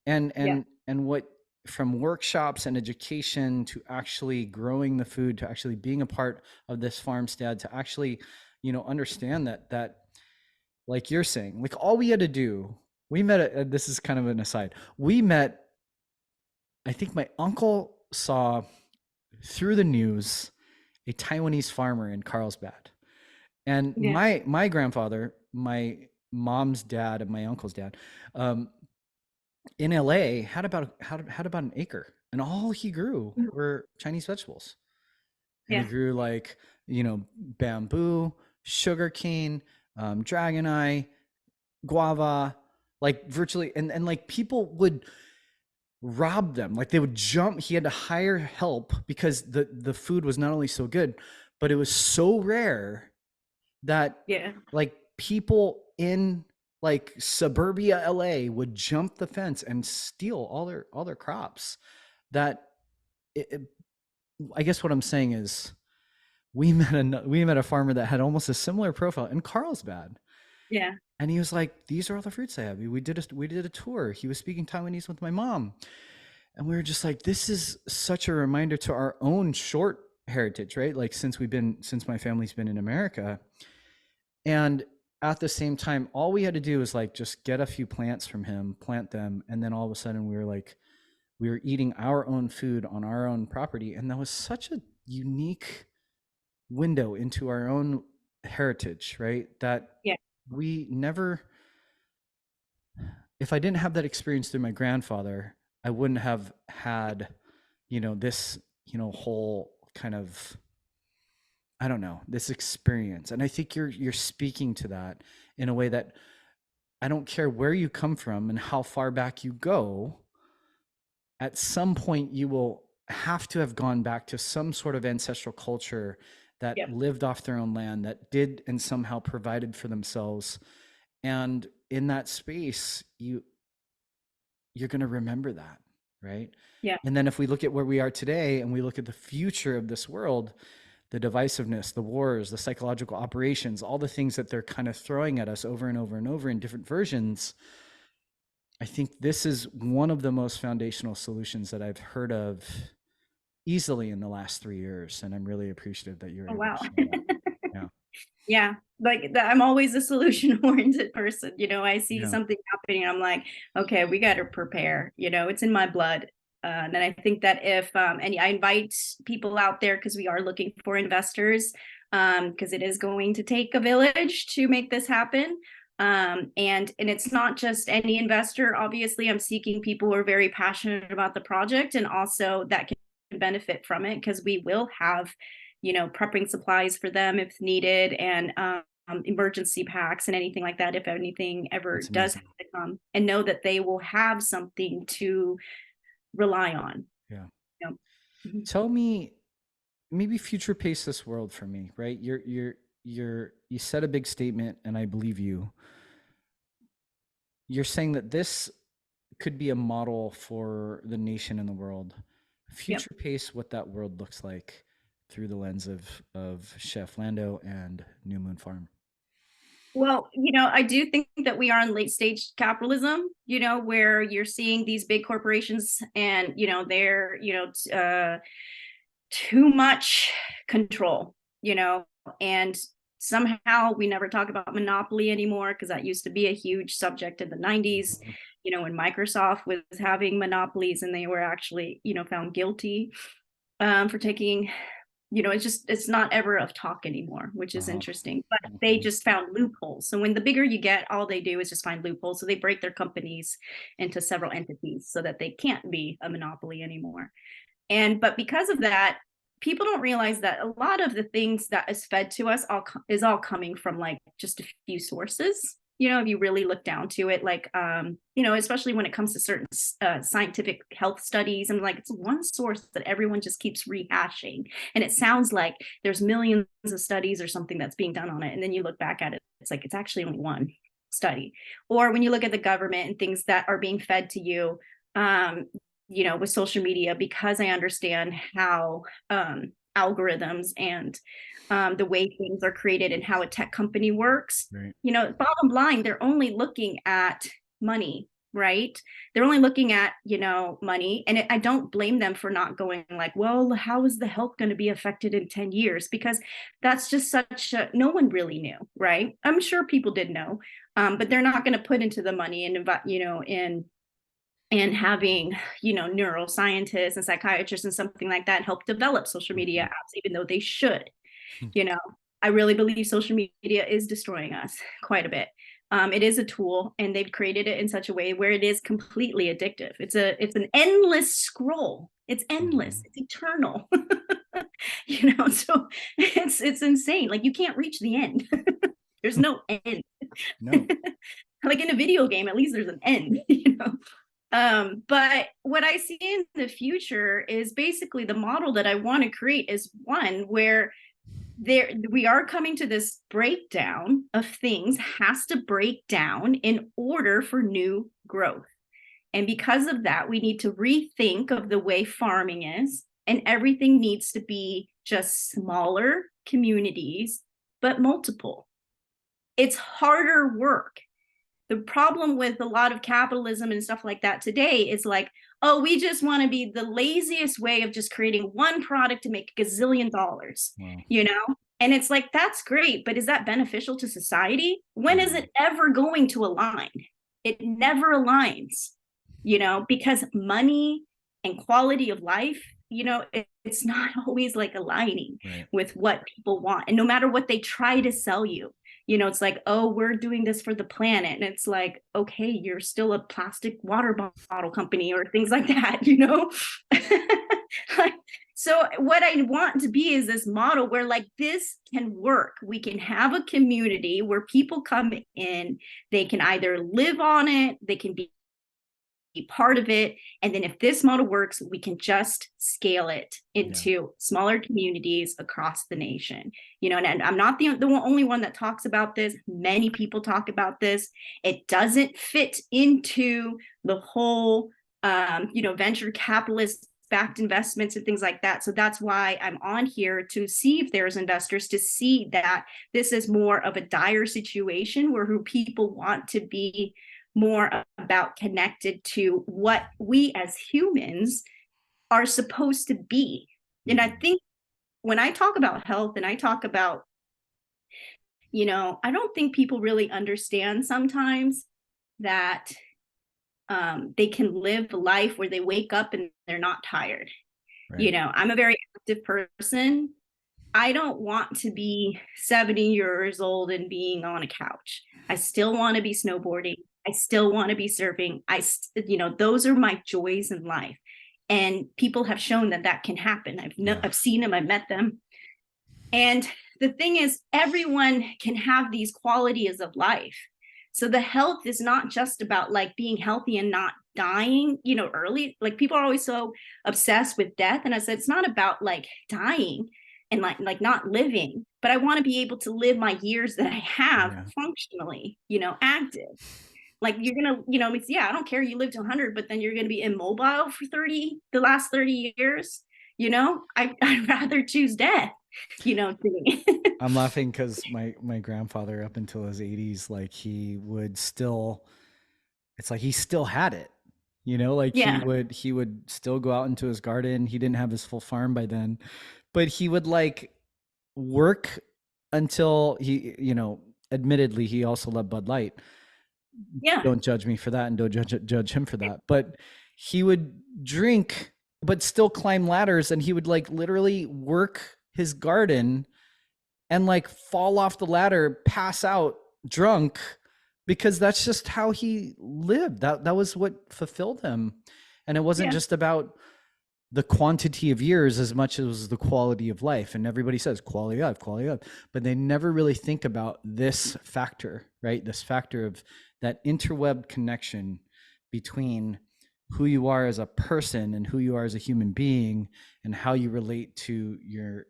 And what, from workshops and education to actually growing the food, to actually being a part of this farmstead, to actually, you know, understand that like you're saying, like all we had to do, we met this is kind of an aside. We met, I think my uncle saw through the news a Taiwanese farmer in Carlsbad. And Yeah. my grandfather, my mom's dad and my uncle's dad, in LA had about an acre, and all he grew were Chinese vegetables. And he Yeah. grew like, bamboo, sugarcane, dragon eye, guava, like virtually, and like people would rob them. Like they would jump. He had to hire help because the food was not only so good, but it was so rare that Yeah. like people in like suburbia LA would jump the fence and steal all their crops. That I guess what I'm saying is we met a farmer that had almost a similar profile in Carlsbad. Yeah. And he was like, "These are all the fruits I have." We did a tour. He was speaking Taiwanese with my mom, and we were just like, "This is such a reminder to our own short heritage, right? Like since my family's been in America." And at the same time, all we had to do was like just get a few plants from him, plant them, and then all of a sudden we were eating our own food on our own property, and that was such a unique window into our own heritage, right? That Yeah. we never, if I didn't have that experience through my grandfather, I wouldn't have had, this, whole kind of, I don't know, this experience. And I think you're speaking to that in a way that I don't care where you come from and how far back you go, at some point you will have to have gone back to some sort of ancestral culture that Yep. lived off their own land, that did and somehow provided for themselves. And in that space, you're going to remember that, right? Yeah. And then if we look at where we are today and we look at the future of this world, the divisiveness, the wars, the psychological operations, all the things that they're kind of throwing at us over and over and over in different versions, I think this is one of the most foundational solutions that I've heard of easily in the last 3 years. And I'm really appreciative that you're Oh, able wow. to share that. Yeah. Yeah, like I'm always a solution-oriented person. I see Yeah. something happening, and I'm like, okay, we got to prepare. It's in my blood. And I think that if and I invite people out there because we are looking for investors, because it is going to take a village to make this happen. And it's not just any investor. Obviously, I'm seeking people who are very passionate about the project and also that can benefit from it, because we will have prepping supplies for them if needed, and emergency packs and anything like that if anything ever That's does amazing. have to come, and know that they will have something to rely on. Yeah. Mhm. Tell me, maybe future pace this world for me, right? You said a big statement and I believe you. You're saying that this could be a model for the nation and the world. Yep. Future pace what that world looks like through the lens of Chef Lando and New Moon Farm. Well, I do think that we are in late stage capitalism, where you're seeing these big corporations and, they're, too much control, and somehow we never talk about monopoly anymore, because that used to be a huge subject in the 90s, Mhm. when Microsoft was having monopolies and they were actually, found guilty for taking, it's not ever of talk anymore, which is Uh-huh. interesting. But they Mhm. just found loopholes. So when the bigger you get, all they do is just find loopholes. So they break their companies into several entities so that they can't be a monopoly anymore. But because of that, people don't realize that a lot of the things that is fed to us is all coming from like just a few sources. If you really look down to it, like especially when it comes to certain scientific health studies, and like it's one source that everyone just keeps rehashing, and it sounds like there's millions of studies or something that's being done on it, and then you look back at it, it's like it's actually only one study. Or when you look at the government and things that are being fed to you, um, with social media, because I understand how algorithms and the way things are created and how a tech company works. Right. Bottom line, they're only looking at money. right? They're only looking at, money. And I don't blame them for not going like, well, how is the health going to be affected in 10 years? Because that's just no one really knew, right? I'm sure people did know, but they're not going to put into the money and, and having, neuroscientists and psychiatrists and something like that help develop social media apps, even though they should. I really believe social media is destroying us quite a bit. It is a tool, and they've created it in such a way where it is completely addictive. It's an endless scroll. It's endless. It's eternal. So it's insane. Like, you can't reach the end. There's no end. No. Like in a video game, at least there's an end. But what I see in the future is basically the model that I want to create is one where we are coming to this breakdown of things has to break down in order for new growth. And because of that, we need to rethink of the way farming is, and everything needs to be just smaller communities, but multiple. It's harder work. The problem with a lot of capitalism and stuff like that today is like, oh, we just want to be the laziest way of just creating one product to make a gazillion dollars, And it's like, that's great, but is that beneficial to society? When is it ever going to align? It never aligns, because money and quality of life, it's not always like aligning with what people want. And no matter what they try to sell you, it's like, oh, we're doing this for the planet. And it's like, okay, you're still a plastic water bottle company or things like that, So what I want to be is this model where like this can work. We can have a community where people come in, they can either live on it, they can be part of it. And then if this model works, we can just scale it into smaller communities across the nation. And I'm not the only one that talks about this. Many people talk about this. It doesn't fit into the whole, venture capitalist backed investments and things like that. So that's why I'm on here, to see if there's investors, to see that this is more of a dire situation where people want to be more about connected to what we as humans are supposed to be. And I think when I talk about health and I talk about, I don't think people really understand sometimes that they can live a life where they wake up and they're not tired. Right. I'm a very active person. I don't want to be 70 years old and being on a couch. I still want to be snowboarding. I still want to be surfing. Those are my joys in life. And people have shown that can happen. I've seen them, I've met them. And the thing is, everyone can have these qualities of life. So the health is not just about like being healthy and not dying, early. Like, people are always so obsessed with death. And I said, it's not about like dying and like not living, but I want to be able to live my years that I have functionally, active. Like, you're going to, I don't care, you live to 100, but then you're going to be immobile for the last 30 years. I'd rather choose death, to me. I'm laughing because my grandfather, up until his 80s, like, he would still, it's like he still had it, he would still go out into his garden. He didn't have his full farm by then, but he would like work until he, admittedly, he also loved Bud Light. Don't judge me for that, and don't judge him for that. But he would drink, but still climb ladders, and he would like literally work his garden and like fall off the ladder, pass out drunk, because that's just how he lived. That was what fulfilled him. And it wasn't just about the quantity of years as much as it was the quality of life. And everybody says quality of life, but they never really think about this factor, right? This factor of that interweb connection between who you are as a person and who you are as a human being, and how you relate to your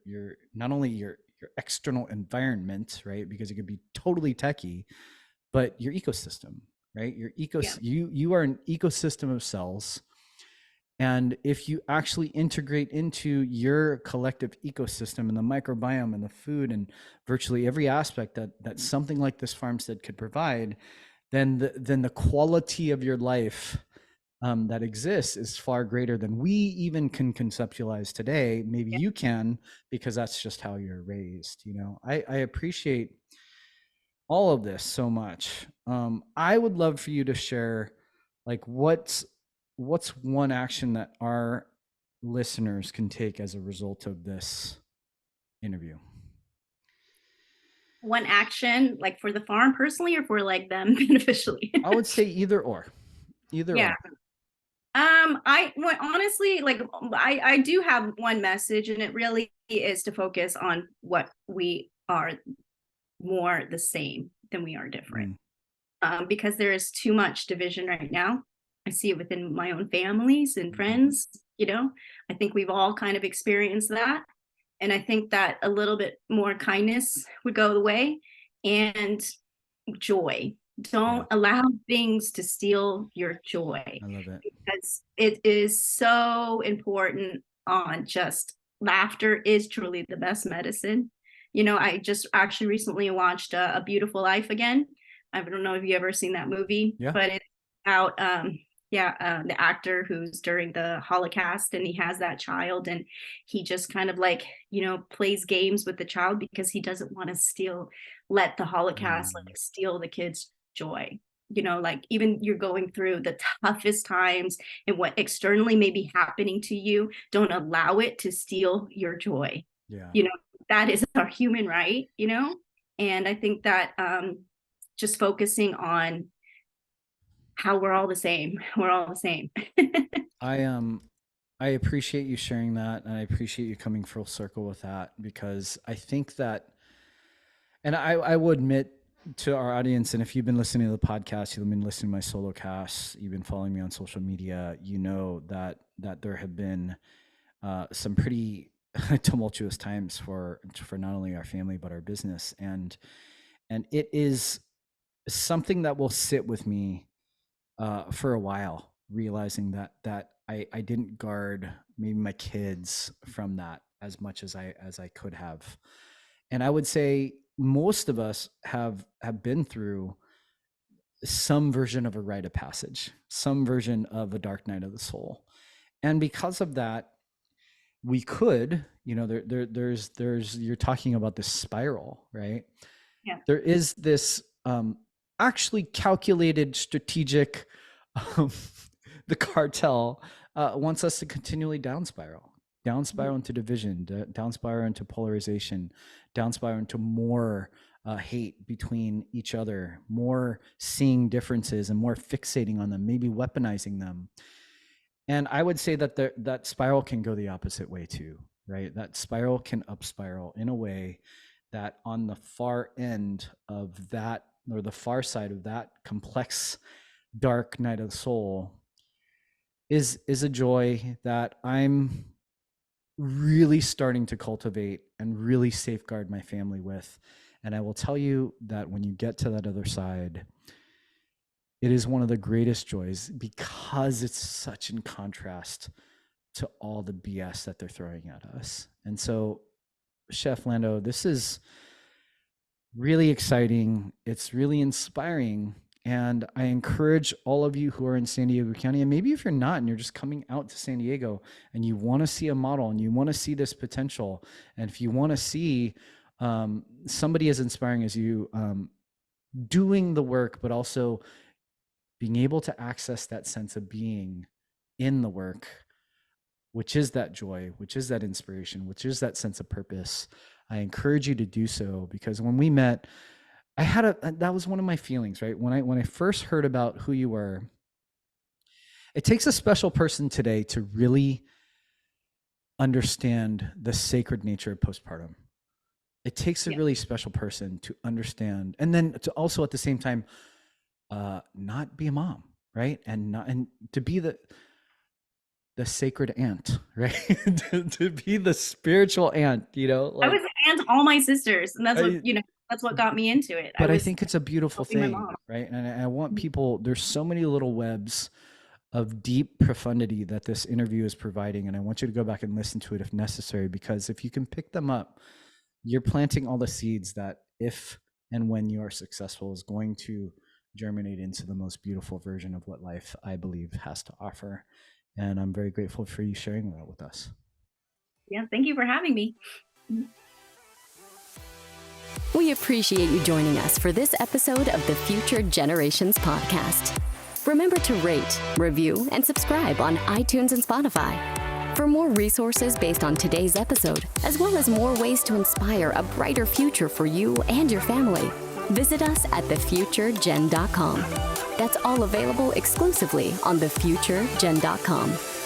not only your external environment, right? Because it could be totally techie, but your ecosystem, right? You are an ecosystem of cells. And if you actually integrate into your collective ecosystem and the microbiome and the food and virtually every aspect that something like this farmstead could provide, then the quality of your life that exists is far greater than we even can conceptualize today. Maybe you can, because that's just how you're raised. I appreciate all of this so much. I would love for you to share, like, what's one action that our listeners can take as a result of this interview? One action, like for the farm personally, or for like them beneficially? I would say either or. Yeah. Honestly, like I do have one message, and it really is to focus on what we are more the same than we are different. Because there is too much division right now. I see it within my own families and friends, I think we've all kind of experienced that. And I think that a little bit more kindness would go the way, and joy. Don't allow things to steal your joy. I love it. Because it is so important. On just laughter is truly the best medicine. I just actually recently watched A Beautiful Life again. I don't know if you ever seen that movie, but it's about the actor who's during the Holocaust, and he has that child, and he just kind of like, plays games with the child because he doesn't want to let the Holocaust like steal the kid's joy. Like even you're going through the toughest times and what externally may be happening to you, don't allow it to steal your joy. That is our human right, and I think that just focusing on how we're all the same. I appreciate you sharing that, and I appreciate you coming full circle with that, because I think that, and I will admit to our audience, and if you've been listening to the podcast, you've been listening to my solo casts, you've been following me on social media, that there have been some pretty tumultuous times for not only our family but our business, and it is something that will sit with me for a while, realizing that I didn't guard maybe my kids from that as much as I could have. And I would say most of us have been through some version of a rite of passage, some version of a dark night of the soul. And because of that, we could, there's you're talking about this spiral, right? Yeah. There is this actually calculated strategic, the cartel wants us to continually down spiral into division, down spiral into polarization, down spiral into more hate between each other, more seeing differences and more fixating on them, maybe weaponizing them. And I would say that that spiral can go the opposite way too, right? That spiral can up spiral in a way that on the far end of that, or the far side of that complex dark night of the soul, is a joy that I'm really starting to cultivate and really safeguard my family with. And I will tell you that when you get to that other side, it is one of the greatest joys, because it's such in contrast to all the BS that they're throwing at us. And so, Chef Lando, this is really exciting. It's really inspiring. And I encourage all of you who are in San Diego County, and maybe if you're not and you're just coming out to San Diego and you want to see a model and you want to see this potential, and if you want to see somebody as inspiring as you doing the work, but also being able to access that sense of being in the work, which is that joy, which is that inspiration, which is that sense of purpose, I encourage you to do so. Because when we met, that was one of my feelings, right? When I first heard about who you were, it takes a special person today to really understand the sacred nature of postpartum. It takes a really special person to understand, and then to also at the same time, not be a mom, right? And to be the sacred aunt, right? to be the spiritual aunt, I was an aunt to all my sisters, and that's what got me into it. But I think it's a beautiful thing, right? And I want people, there's so many little webs of deep profundity that this interview is providing. And I want you to go back and listen to it if necessary, because if you can pick them up, you're planting all the seeds that, if and when you are successful, is going to germinate into the most beautiful version of what life, I believe, has to offer. And I'm very grateful for you sharing that with us. Yeah, thank you for having me. We appreciate you joining us for this episode of the Future Generations podcast. Remember to rate, review, and subscribe on iTunes and Spotify. For more resources based on today's episode, as well as more ways to inspire a brighter future for you and your family, visit us at thefuturegen.com. That's all available exclusively on thefuturegen.com.